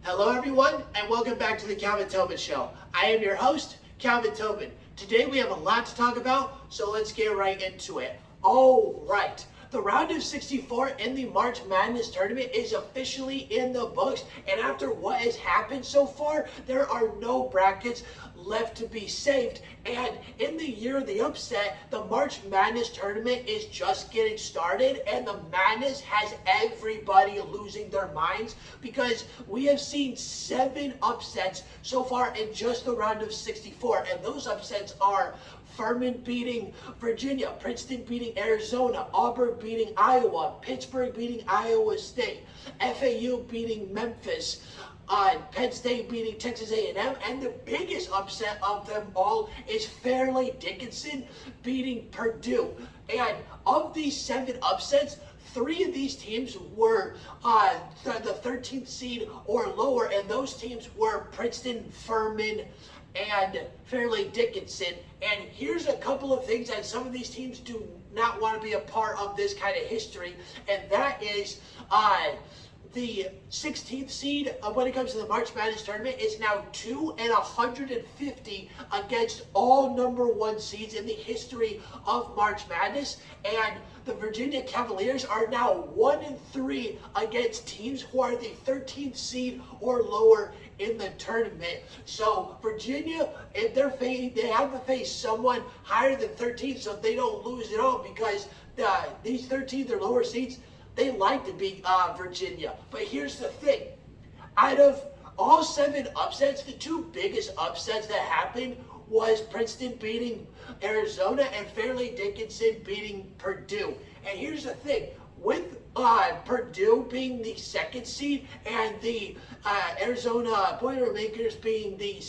Hello everyone, and welcome back to the Calvin Tobin Show. I am your host, Calvin Tobin. Today we have a lot to talk about, so let's get right into it. All right, the round of 64 in the March Madness tournament is officially in the books, and after what has happened so far, there are no brackets left to be saved. And in the year of the upset, the March Madness tournament is just getting started, and the madness has everybody losing their minds because we have seen 7 upsets so far in just the round of 64, and those upsets are Furman beating Virginia, Princeton beating Arizona, Auburn beating Iowa, Pittsburgh beating Iowa State, FAU beating Memphis, Penn State beating Texas A&M, and the biggest upset of them all is Fairleigh Dickinson beating Purdue. And of these 7 upsets, 3 of these teams were the 13th seed or lower, and those teams were Princeton, Furman, and Fairleigh Dickinson. And here's a couple of things that some of these teams do not want to be a part of this kind of history, and that is the 16th seed when it comes to the March Madness tournament is now 2-150 against all number 1 seeds in the history of March Madness, and the Virginia Cavaliers are now 1-3 against teams who are the 13th seed or lower in the tournament. So Virginia, if they have to face someone higher than 13th, so they don't lose at all, because these 13th or lower seeds, they like to beat Virginia. But here's the thing. Out of all 7 upsets, the 2 biggest upsets that happened was Princeton beating Arizona and Fairleigh Dickinson beating Purdue. And here's the thing. With Purdue being the 2nd seed and the Arizona Boilermakers being the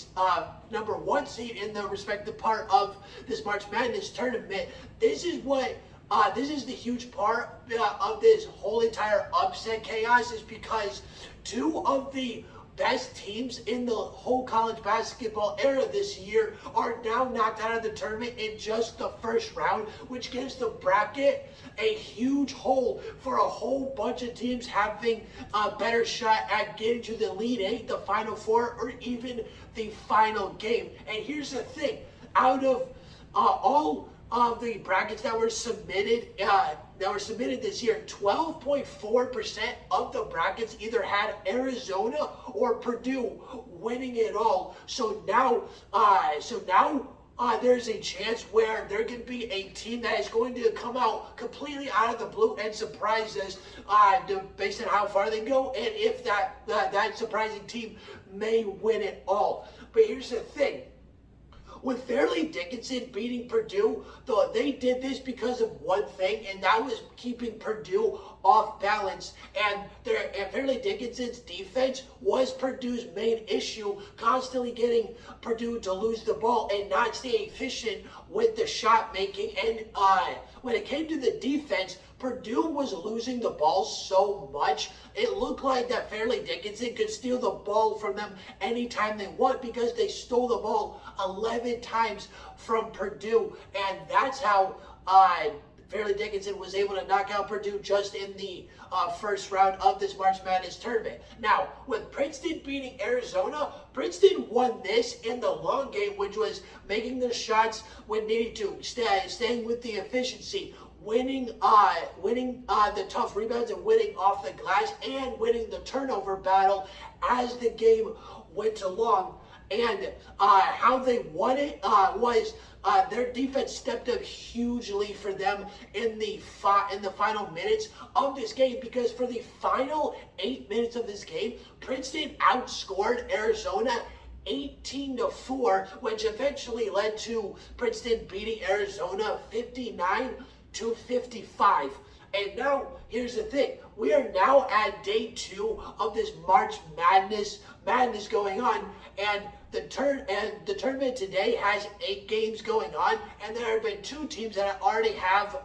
number 1 seed in the respective part of this March Madness tournament, this is the huge part of this whole entire upset chaos, is because 2 of the best teams in the whole college basketball era this year are now knocked out of the tournament in just the first round, which gives the bracket a huge hole for a whole bunch of teams having a better shot at getting to the Elite 8, the Final 4, or even the final game. And here's the thing. Out of all of the brackets that were submitted this year, 12.4% of the brackets either had Arizona or Purdue winning it all. So now there's a chance where there could be a team that is going to come out completely out of the blue and surprise us based on how far they go, and if that surprising team may win it all. But here's the thing. With Fairleigh Dickinson beating Purdue, though, they did this because of one thing, and that was keeping Purdue off balance. And Fairleigh Dickinson's defense was Purdue's main issue, constantly getting Purdue to lose the ball and not stay efficient with the shot making. And when it came to the defense, Purdue was losing the ball so much, it looked like that Fairleigh Dickinson could steal the ball from them anytime they want, because they stole the ball 11 times from Purdue. And that's how Fairleigh Dickinson was able to knock out Purdue just in the first round of this March Madness tournament. Now, with Princeton beating Arizona, Princeton won this in the long game, which was making the shots when needed to, staying with the efficiency, winning the tough rebounds and winning off the glass, and winning the turnover battle as the game went along. And how they won it was their defense stepped up hugely for them in the final minutes of this game, because for the final 8 minutes of this game, Princeton outscored Arizona 18-4, which eventually led to Princeton beating Arizona 59-55. And now, here's the thing. We are now at day 2 of this March Madness going on, and the tournament today has 8 games going on, and there have been 2 teams that already have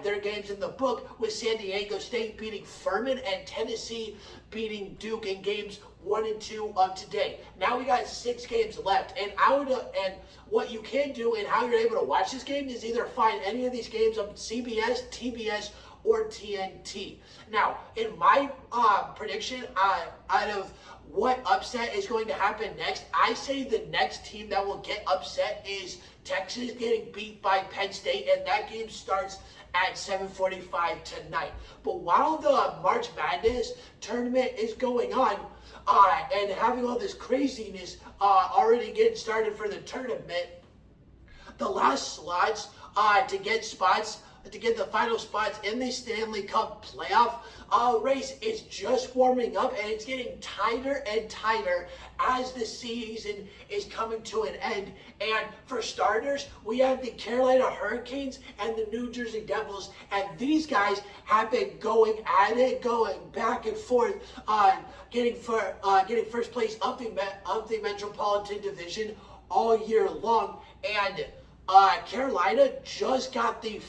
their games in the book, with San Diego State beating Furman and Tennessee beating Duke in games 1 and 2 of today. Now we got 6 games left, and what you can do and how you're able to watch this game is either find any of these games on CBS, TBS, or TNT. Now, in my prediction, out of what upset is going to happen next, I say the next team that will get upset is Texas getting beat by Penn State, and that game starts at 7:45 tonight. But while the March Madness tournament is going on, and having all this craziness already getting started for the tournament, the last slots to get the final spots in the Stanley Cup playoff race is just warming up, and it's getting tighter and tighter as the season is coming to an end. And for starters, we have the Carolina Hurricanes and the New Jersey Devils, and these guys have been going at it, going back and forth, getting first place of the Metropolitan Division all year long. And Carolina just got the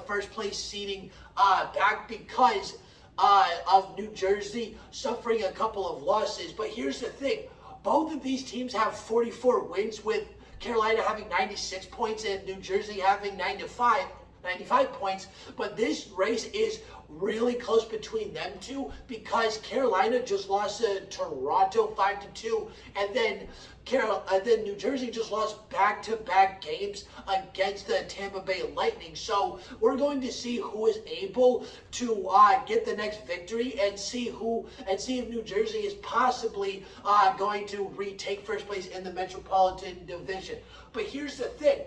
first place seeding back because of New Jersey suffering a couple of losses. But here's the thing. Both of these teams have 44 wins, with Carolina having 96 points and New Jersey having 95 points. But this race is really close between them two because Carolina just lost to Toronto 5-2, and then New Jersey just lost back-to-back games against the Tampa Bay Lightning. So we're going to see who is able to get the next victory, and see if New Jersey is possibly going to retake first place in the Metropolitan Division. But here's the thing.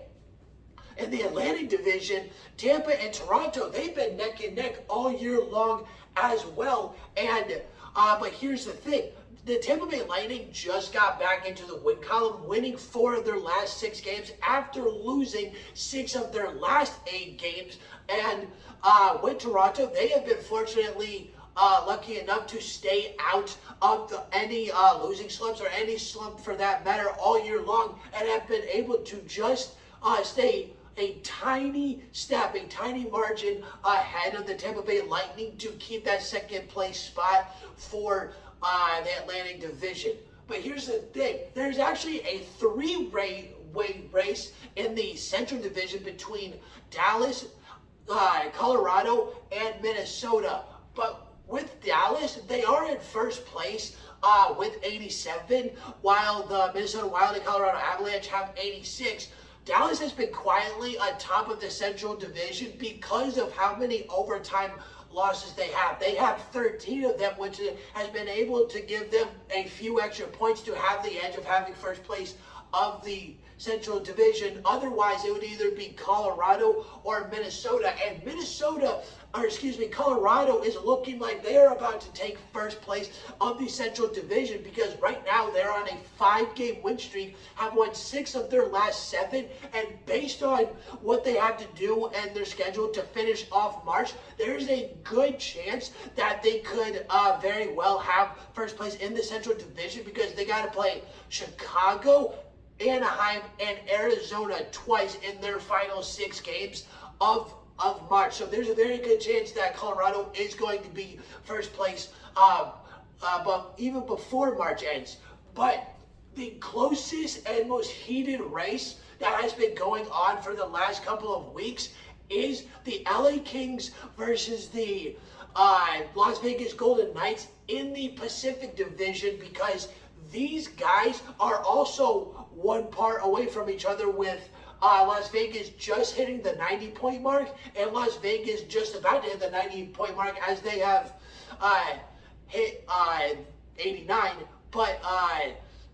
In the Atlantic Division, Tampa and Toronto, they've been neck and neck all year long as well. And but here's the thing. The Tampa Bay Lightning just got back into the win column, winning 4 of their last 6 games after losing 6 of their last 8 games. And with Toronto, they have been fortunately lucky enough to stay out of any losing slumps, or any slump for that matter, all year long, and have been able to just stay a tiny margin ahead of the Tampa Bay Lightning to keep that second place spot for the Atlantic Division. But here's the thing. There's actually a 3-way race in the Central Division between Dallas, Colorado, and Minnesota. But with Dallas, they are in first place with 87, while the Minnesota Wild and Colorado Avalanche have 86. Dallas has been quietly on top of the Central Division because of how many overtime losses they have. They have 13 of them, which has been able to give them a few extra points to have the edge of having first place of the Central Division. Otherwise, it would either be Colorado or Minnesota. And Colorado is looking like they're about to take first place of the Central Division, because right now they're on a 5-game win streak, have won 6 of their last 7, and based on what they have to do and their schedule to finish off March, there's a good chance that they could very well have first place in the Central Division, because they got to play Chicago, Anaheim, and Arizona twice in their final 6 games of March. So there's a very good chance that Colorado is going to be first place but even before March ends. But the closest and most heated race that has been going on for the last couple of weeks is the LA Kings versus the Las Vegas Golden Knights in the Pacific Division, because these guys are also one part away from each other, with Las Vegas just hitting the 90-point mark, and Las Vegas just about to hit the 90-point mark, as they have hit 89. But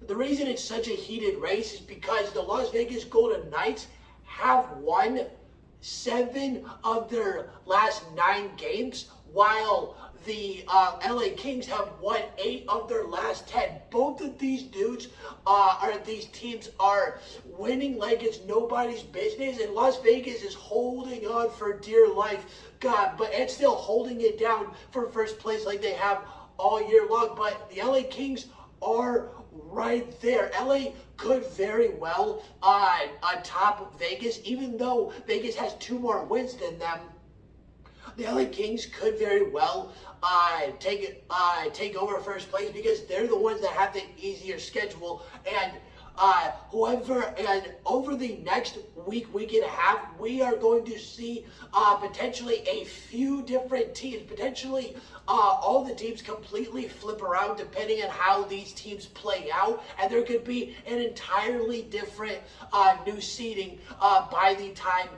the reason it's such a heated race is because the Las Vegas Golden Knights have won 7 of their last 9 games, while the LA Kings have won 8 of their last 10. Both of these these teams are winning like it's nobody's business, and Las Vegas is holding on for dear life, and still holding it down for first place like they have all year long. But the LA Kings are right there. LA could very well top Vegas, even though Vegas has 2 more wins than them. The LA Kings could very well take over first place, because they're the ones that have the easier schedule. And and over the next week and a half, we are going to see potentially a few different teams, potentially all the teams completely flip around depending on how these teams play out, and there could be an entirely different new seeding by the time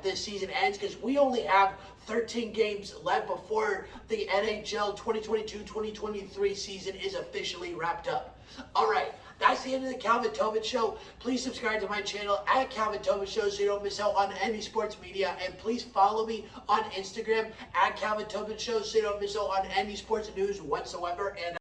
this season ends, because we only have 13 games left before the NHL 2022-2023 season is officially wrapped up. All right, that's the end of the Calvin Tobin Show. Please subscribe to my channel at Calvin Tobin Show so you don't miss out on any sports media. And please follow me on Instagram at Calvin Tobin Show so you don't miss out on any sports news whatsoever. And